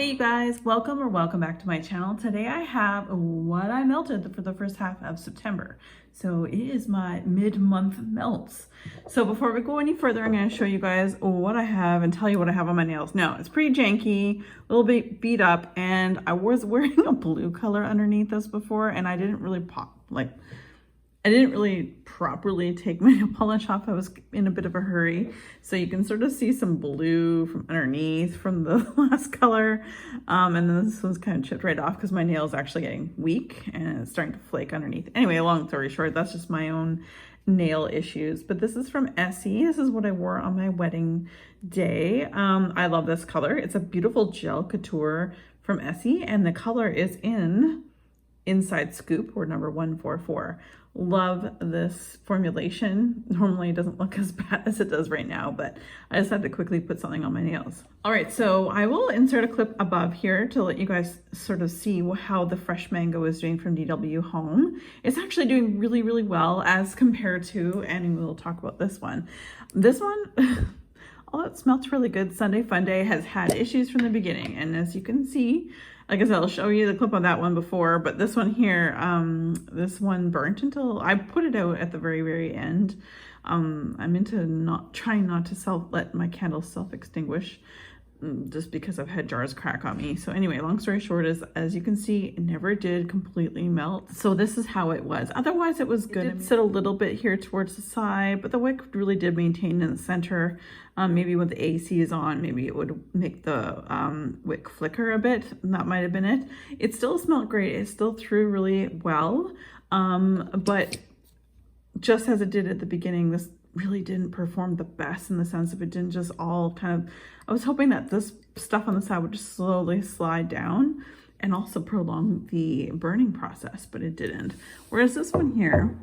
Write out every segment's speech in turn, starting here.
Hey you guys, welcome back to my channel. Today I have what I melted for the first half of September. So it is my mid-month melts. So before we go any further, I'm going to show you guys what I have and tell you what I have on my nails. Now, it's pretty janky, a little bit beat up, and I was wearing a blue color underneath this before, and I didn't really I didn't really properly take my nail polish off. I was in a bit of a hurry. So you can sort of see some blue from underneath from the last color. And then this one's kind of chipped right off because my nail is actually getting weak and it's starting to flake underneath. Anyway, long story short, that's just my own nail issues. But this is from Essie. This is what I wore on my wedding day. I love this color. It's a beautiful gel couture from Essie, and the color is in Inside Scoop, or number 144. Love this formulation. Normally it doesn't look as bad as it does right now, but I just had to quickly put something on my nails. All right, so I will insert a clip above here to let you guys sort of see how the Fresh Mango is doing from DW Home. It's actually doing really, really well as compared to, and we'll talk about this one. This one, although it smells really good, Sunday Fun Day has had issues from the beginning. And as you can see, like I said, I'll show you the clip on that one before, but this one here, this one burnt until I put it out at the very, very end. I'm into trying not to let my candles self-extinguish just because I've had jars crack on me. So anyway, long story short is, as you can see, it never did completely melt. So this is how it was. Otherwise it was good. It did sit a little bit here towards the side, but the wick really did maintain in the center. Maybe when the AC is on, maybe it would make the wick flicker a bit. That might have been it. It still smelled great. It still threw really well. But just as it did at the beginning, this really didn't perform the best in the sense of it didn't just all kind of, I was hoping that this stuff on the side would just slowly slide down and also prolong the burning process, but it didn't. Whereas this one here,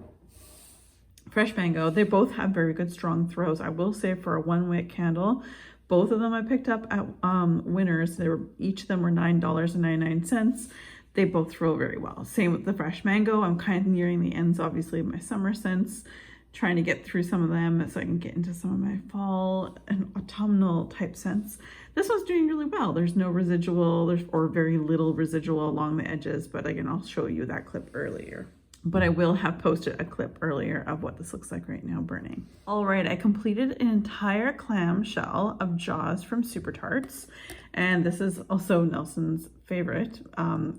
Fresh Mango, they both have very good strong throws. I will say for a 1-wick candle, both of them I picked up at Winners. Each of them were $9.99. They both throw very well. Same with the Fresh Mango. I'm kind of nearing the ends, obviously, of my summer scents, trying to get through some of them so I can get into some of my fall and autumnal type scents. This one's doing really well. There's no residual, or very little residual along the edges, but again, I'll show you that clip earlier. But I will have posted a clip earlier of what this looks like right now burning. All right, I completed an entire clamshell of Jaws from Super Tarts. And this is also Nelson's favorite,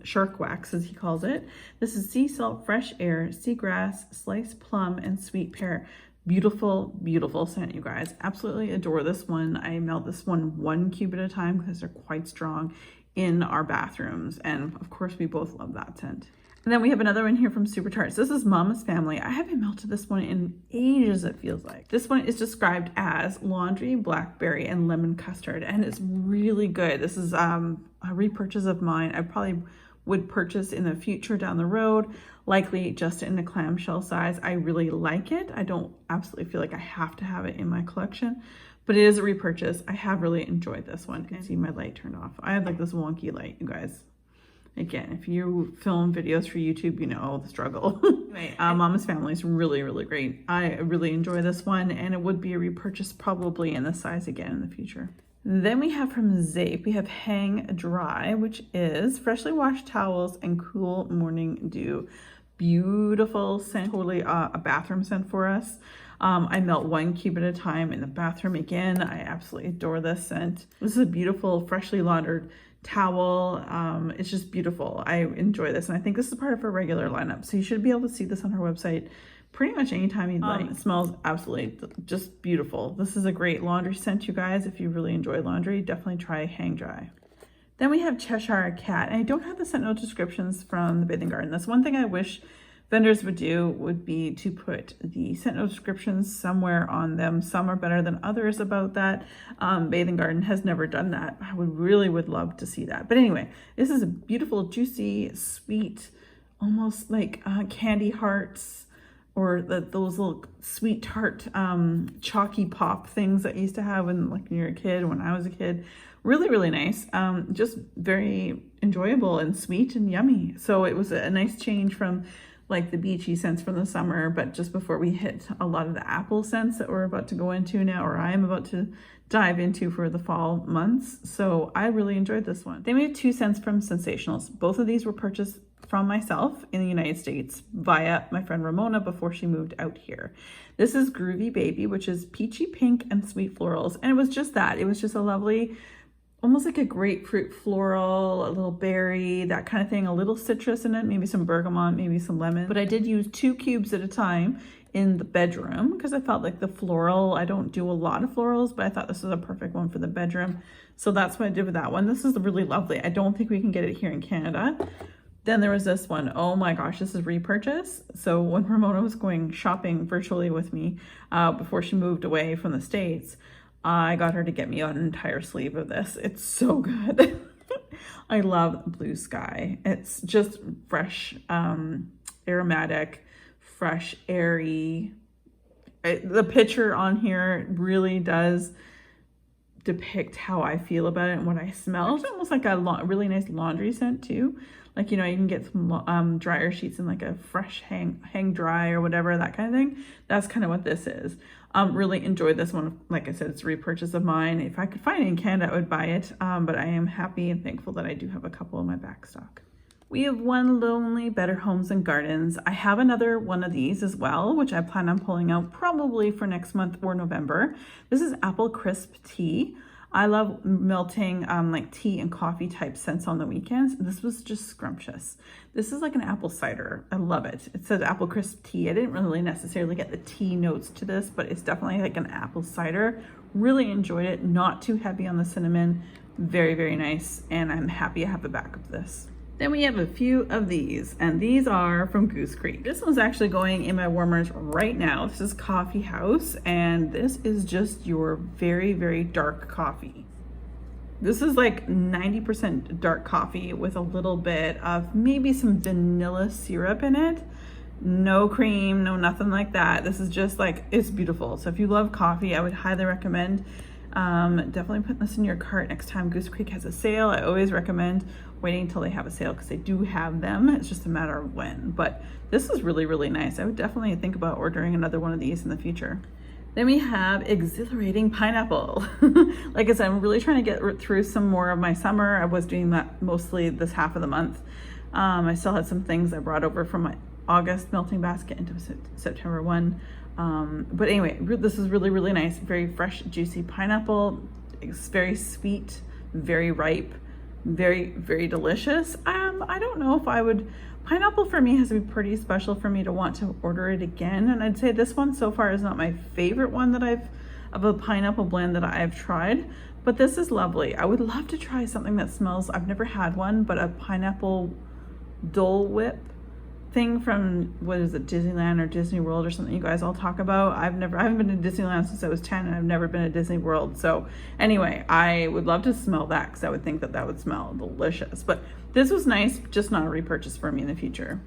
shark wax as he calls it. This is sea salt, fresh air, seagrass, sliced plum, and sweet pear. Beautiful, beautiful scent, you guys. Absolutely adore this one. I melt this one 1 cube at a time because they're quite strong in our bathrooms. And of course, we both love that scent. And then we have another one here from Super Tarts. This is Mama's Family. I haven't melted this one in ages, it feels like. This one is described as laundry, blackberry, and lemon custard, and it's really good. This is a repurchase of mine. I probably would purchase in the future down the road, likely just in the clamshell size. I really like it. I don't absolutely feel like I have to have it in my collection, but it is a repurchase. I have really enjoyed this one. You can see my light turned off. I have like this wonky light, you guys. Again, if you film videos for YouTube, you know the struggle. Anyway, Mama's Family is really, really great. I really enjoy this one, and it would be a repurchase probably in this size again in the future. Then we have from Zape, we have Hang Dry, which is freshly washed towels and cool morning dew. Beautiful scent, totally a bathroom scent for us. I melt 1 cube at a time in the bathroom. Again, I absolutely adore this scent. This is a beautiful, freshly laundered towel. It's just beautiful. I enjoy this, and I think this is part of her regular lineup, so you should be able to see this on her website pretty much anytime you'd like. It smells absolutely just beautiful. This is a great laundry scent, you guys. If you really enjoy laundry, definitely try Hang Dry. Then we have Cheshire Cat, and I don't have the scent note descriptions from the Bathing Garden. That's one thing I wish vendors would do, would be to put the scent note descriptions somewhere on them. Some are better than others about that. Bathing Garden has never done that. I would love to see that. But anyway, this is a beautiful, juicy, sweet, almost like candy hearts, or those little sweet tart chalky pop things that you used to have when you're a kid, when I was a kid. Really, really nice. Just very enjoyable and sweet and yummy. So it was a nice change from like the beachy scents from the summer, but just before we hit a lot of the apple scents that we're about to go into now, or I am about to dive into for the fall months. So I really enjoyed this one. Then we have 2 scents from Sensationals. Both of these were purchased from myself in the United States via my friend Ramona before she moved out here. This is Groovy Baby, which is peachy pink and sweet florals. And it was just that. It was just a lovely, almost like a grapefruit floral, a little berry, that kind of thing, a little citrus in it, maybe some bergamot, maybe some lemon. But I did use 2 cubes at a time in the bedroom because I felt like the floral, I don't do a lot of florals, but I thought this was a perfect one for the bedroom. So that's what I did with that one. This is really lovely. I don't think we can get it here in Canada. Then there was this one. Oh my gosh, this is repurchase. So when Ramona was going shopping virtually with me before she moved away from the States, I got her to get me an entire sleeve of this. It's so good. I love Blue Sky. It's just fresh, aromatic, fresh, airy. The picture on here really does depict how I feel about it and what I smell. It's almost like a really nice laundry scent too. Like, you know, you can get some dryer sheets in like a fresh hang dry or whatever, that kind of thing. That's kind of what this is. Really enjoyed this one. Like I said, it's a repurchase of mine. If I could find it in Canada, I would buy it. But I am happy and thankful that I do have a couple in my back stock. We have one Lonely Better Homes and Gardens. I have another one of these as well, which I plan on pulling out probably for next month or November. This is Apple Crisp Tea. I love melting like tea and coffee type scents on the weekends. This was just scrumptious. This is like an apple cider. I love it. It says Apple Crisp Tea. I didn't really necessarily get the tea notes to this, but it's definitely like an apple cider. Really enjoyed it. Not too heavy on the cinnamon. Very, very nice. And I'm happy I have a back of this. Then we have a few of these, and these are from Goose Creek. This one's actually going in my warmers right now. This is Coffee House, and this is just your very, very dark coffee. This is like 90% dark coffee with a little bit of maybe some vanilla syrup in it. No cream, no nothing like that. This is just like, it's beautiful. So if you love coffee, I would highly recommend definitely put this in your cart next time Goose Creek has a sale. I always recommend waiting until they have a sale because they do have them. It's just a matter of when. But this is really, really nice. I would definitely think about ordering another one of these in the future. Then we have Exhilarating Pineapple. Like I said, I'm really trying to get through some more of my summer. I was doing that mostly this half of the month. I still had some things I brought over from my August melting basket into September one. But anyway, this is really, really nice. Very fresh, juicy pineapple. It's very sweet, very ripe, very, very delicious. I don't know if I would, pineapple for me has to be pretty special for me to want to order it again. And I'd say this one so far is not my favorite one that of a pineapple blend that I've tried, but this is lovely. I would love to try something that smells, I've never had one, but a pineapple Dole Whip thing from, what is it, Disneyland or Disney World or something you guys all talk about. I haven't been to Disneyland since I was 10, and I've never been to Disney World. So anyway, I would love to smell that because I would think that would smell delicious. But this was nice, just not a repurchase for me in the future.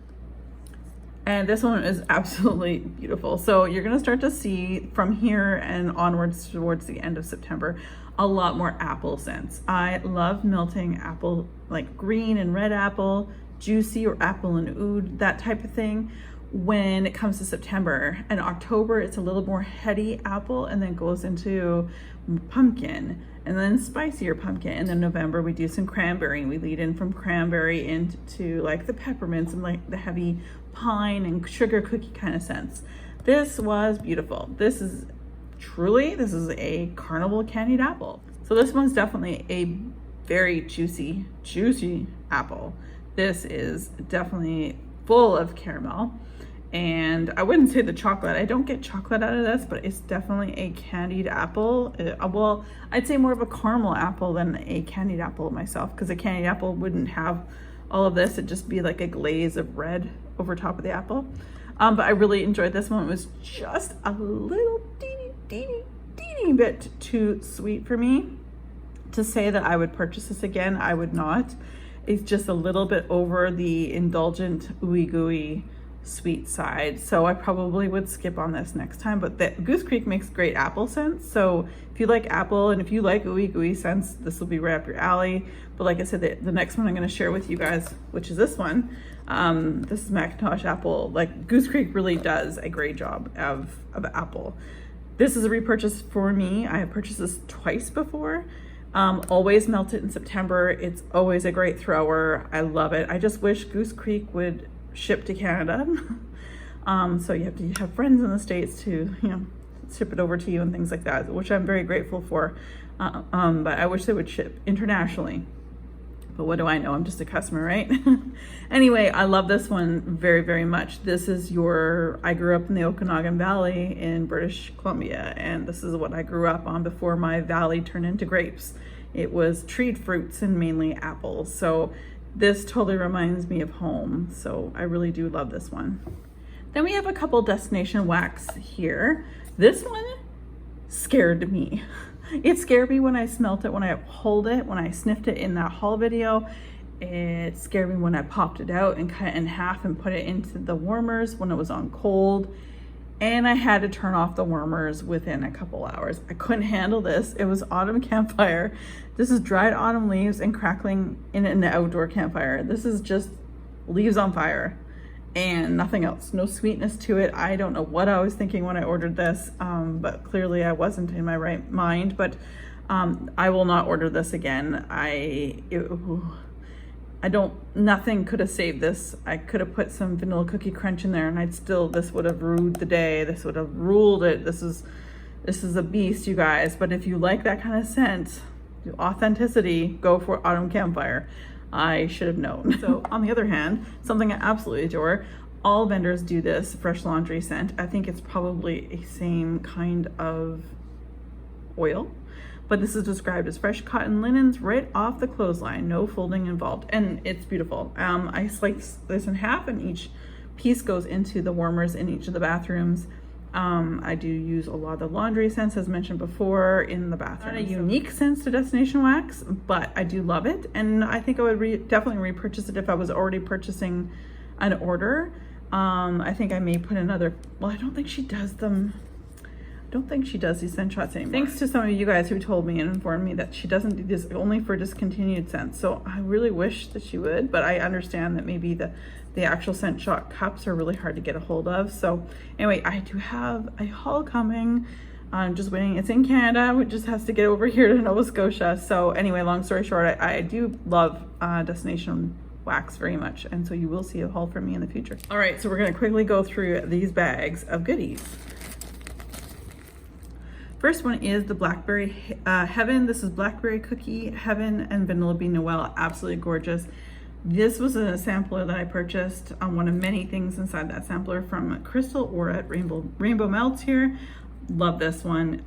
And this one is absolutely beautiful. So you're gonna start to see from here and onwards towards the end of September, a lot more apple scents. I love melting apple, like green and red apple, juicy or apple and oud, that type of thing. When it comes to September and October, it's a little more heady apple and then goes into pumpkin and then spicier pumpkin. And then November, we do some cranberry and we lead in from cranberry into like the peppermints and like the heavy pine and sugar cookie kind of scents. This was beautiful. This is a carnival candied apple. So this one's definitely a very juicy apple. This is definitely full of caramel, and I wouldn't say the chocolate. I don't get chocolate out of this, but it's definitely a candied apple. Well, I'd say more of a caramel apple than a candied apple myself, because a candied apple wouldn't have all of this. It'd just be like a glaze of red over top of the apple. But I really enjoyed this one. It was just a little teeny bit too sweet for me to say that I would purchase this again. I would not. It's just a little bit over the indulgent ooey gooey sweet side, so I probably would skip on this next time. But the Goose Creek makes great apple scents, so if you like apple and if you like gooey scents, this will be right up your alley. But like I said, the next one I'm going to share with you guys, which is this one, this is McIntosh Apple. Like, Goose Creek really does a great job of apple. This is a repurchase for me. I have purchased this twice before. Always melt it in September. It's always a great thrower. I love it. I just wish Goose Creek would ship to Canada. So you have to have friends in the States to, you know, ship it over to you and things like that, which I'm very grateful for. But I wish they would ship internationally. But what do I know? I'm just a customer, right? Anyway, I love this one very, very much. This is I grew up in the Okanagan Valley in British Columbia, and this is what I grew up on before my valley turned into grapes. It was treed fruits and mainly apples. So this totally reminds me of home. So I really do love this one. Then we have a couple destination wax here. This one scared me. It scared me when I smelt it, when I pulled it, when I sniffed it in that haul video. It scared me when I popped it out and cut it in half and put it into the warmers when it was on cold. And I had to turn off the warmers within a couple hours. I couldn't handle this. It was autumn campfire. This is dried autumn leaves and crackling in an outdoor campfire. This is just leaves on fire and nothing else. No sweetness to it. I don't know what I was thinking when I ordered this, but clearly I wasn't in my right mind. But I will not order this again. Nothing could have saved this. I could have put some vanilla cookie crunch in there and this would have ruled the day. This would have ruled it. This is a beast, you guys. But if you like that kind of scent, authenticity, go for autumn campfire. I should have known. So on the other hand, something I absolutely adore, all vendors do this fresh laundry scent. I think it's probably a same kind of oil, but this is described as fresh cotton linens right off the clothesline, no folding involved, and it's beautiful. I slice this in half and each piece goes into the warmers in each of the bathrooms. I do use a lot of the laundry scents, as mentioned before, in the bathroom. Not a unique sense to Destination Wax, but I do love it, and I think I would definitely repurchase it if I was already purchasing an order. I think I may put another, well, I don't think she does them. I don't think she does these scent shots anymore. Thanks to some of you guys who told me and informed me that she doesn't do this only for discontinued scents. So I really wish that she would, but I understand that maybe the actual scent shot cups are really hard to get a hold of. So anyway, I do have a haul coming. I'm just waiting. It's in Canada. It just has to get over here to Nova Scotia. So anyway, long story short, I do love Destination Wax very much. And so you will see a haul from me in the future. All right, so we're gonna quickly go through these bags of goodies. First one is the Blackberry Heaven. This is Blackberry Cookie Heaven and Vanilla Bean Noel. Absolutely gorgeous. This was a sampler that I purchased on one of many things inside that sampler from Crystal or at Rainbow Melts here. Love this one.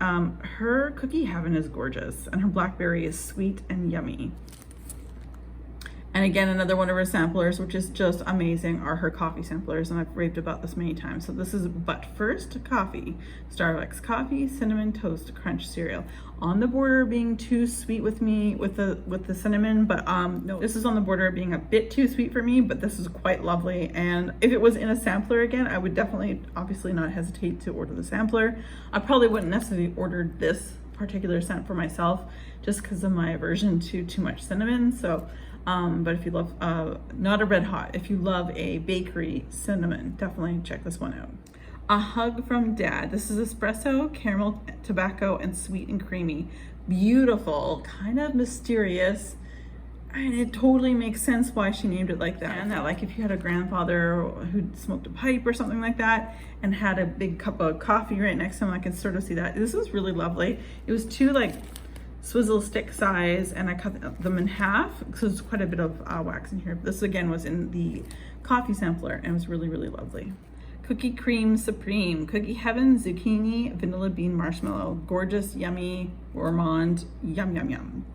Her Cookie Heaven is gorgeous and her blackberry is sweet and yummy. And again, another one of her samplers, which is just amazing, are her coffee samplers, and I've raved about this many times. So this is But First Coffee, Starbucks Coffee, Cinnamon Toast Crunch Cereal. On the border of being too sweet with me with the cinnamon, but no, this is on the border of being a bit too sweet for me, but this is quite lovely. And if it was in a sampler again, I would definitely, obviously not hesitate to order the sampler. I probably wouldn't necessarily order this particular scent for myself just because of my aversion to too much cinnamon. So but if you love, not a red hot, if you love a bakery cinnamon, definitely check this one out. A Hug from Dad. This is espresso, caramel, tobacco, and sweet and creamy. Beautiful, kind of mysterious, and it totally makes sense why she named it like that. And that, like, if you had a grandfather who smoked a pipe or something like that and had a big cup of coffee right next to him, I can sort of see that. This was really lovely. It was two, like, swizzle stick size, and I cut them in half because there's quite a bit of wax in here. This again was in the coffee sampler and it was really, really lovely. Cookie Cream Supreme, Cookie Heaven, Zucchini, Vanilla Bean Marshmallow. Gorgeous, yummy, gourmand, yum, yum, yum.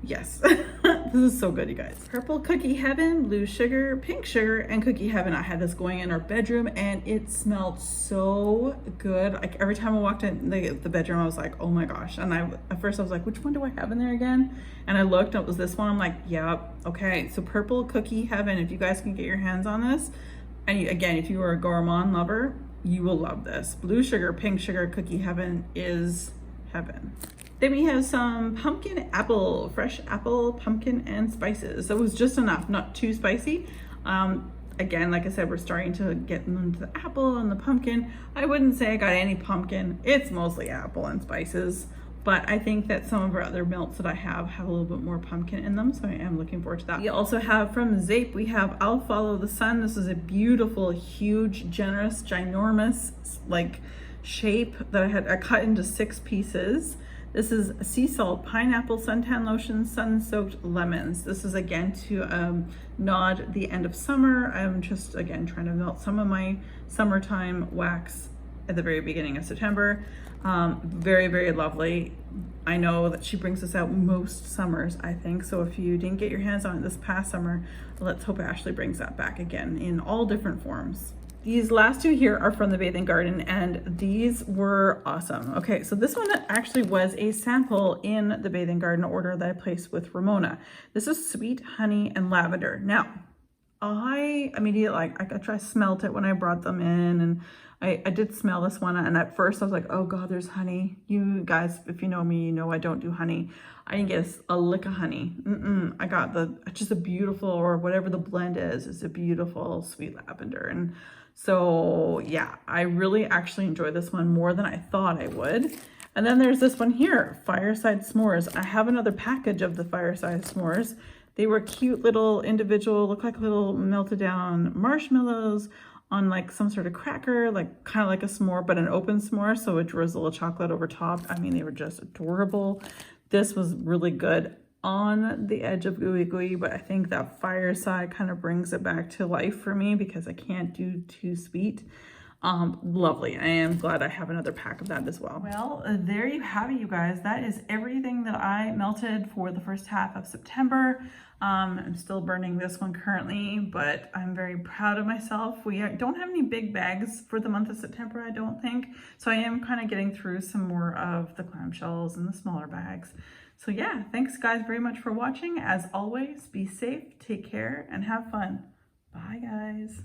Yes, this is so good, you guys. Purple Cookie Heaven, Blue Sugar, Pink Sugar, and Cookie Heaven. I had this going in our bedroom and it smelled so good. Like every time I walked in the bedroom, I was like, oh my gosh. And at first I was like, which one do I have in there again? And I looked and it was this one. I'm like, yep, okay. So Purple Cookie Heaven, if you guys can get your hands on this, And again, if you are a gourmand lover, you will love this. Blue sugar, pink sugar, cookie heaven is heaven. Then we have some pumpkin apple, fresh apple, pumpkin, and spices. So it was just enough, not too spicy. Again, like I said, we're starting to get into the apple and the pumpkin. I wouldn't say I got any pumpkin. It's mostly apple and spices. But I think that some of our other melts that I have a little bit more pumpkin in them, so I am looking forward to that. We also have from Zape, we have I'll Follow the Sun. This is a beautiful, huge, generous, ginormous like shape that I cut into 6 pieces. This is sea salt, pineapple, suntan lotion, sun-soaked lemons. This is again to nod the end of summer. I'm just again trying to melt some of my summertime wax at the very beginning of September. Very, very lovely. I know that she brings this out most summers, I think. So if you didn't get your hands on it this past summer, let's hope Ashley brings that back again in all different forms. These last 2 here are from the Bathing Garden, and these were awesome. Okay, so this one actually was a sample in the Bathing Garden order that I placed with Ramona. This is sweet honey and lavender. Now, I immediately, I smelled it when I brought them in, and I did smell this one, and at first I was like, oh God, there's honey. You guys, if you know me, you know I don't do honey. I didn't get a lick of honey. I got just a beautiful, or whatever the blend is, it's a beautiful sweet lavender. And so yeah, I really actually enjoyed this one more than I thought I would. And then there's this one here, Fireside S'mores. I have another package of the Fireside S'mores. They were cute little individual, look like little melted down marshmallows on like some sort of cracker, like kind of like a s'more, but an open s'more. So a drizzle of chocolate over top. I mean, they were just adorable. This was really good on the edge of gooey gooey, but I think that Fireside kind of brings it back to life for me because I can't do too sweet. Lovely. I am glad I have another pack of that as well. Well, there you have it, you guys. That is everything that I melted for the first half of September. I'm still burning this one currently, but I'm very proud of myself. We don't have any big bags for the month of September, I don't think. So I am kind of getting through some more of the clamshells and the smaller bags. So yeah, thanks guys very much for watching. As always, be safe, take care, and have fun. Bye guys.